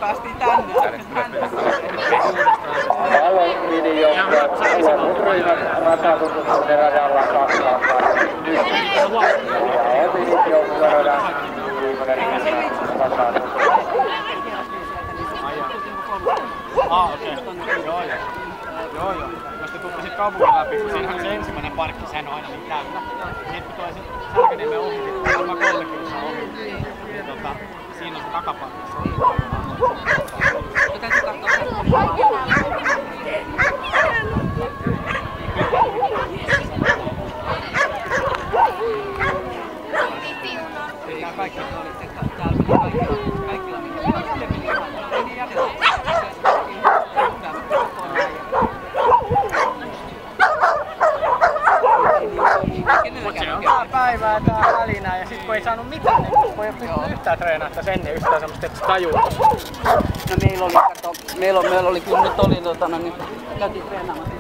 päästiin tänne. Okei. Joo. Jos te tuutte sit kaupungin läpi, kun siinähän se ensimmäinen parkki, sehän on aina niin täynnä. Sitten kun tulee Särkäniemen ohi, sitten varmaan 3 kilsaa ohi. Siinä on se takaparkki. Täytyy katsoa sen. Kaikki olitte täällä kaikilla Se on tää päivää tää välinä ja sit kun ei saanut mitään, niin kun ei pystynyt yhtään treenaa tässä ennen yhtään semmoista, että se tajuu. No meillä oli, kato, meillä oli kyllä nyt oli niin käytiin treenaamassa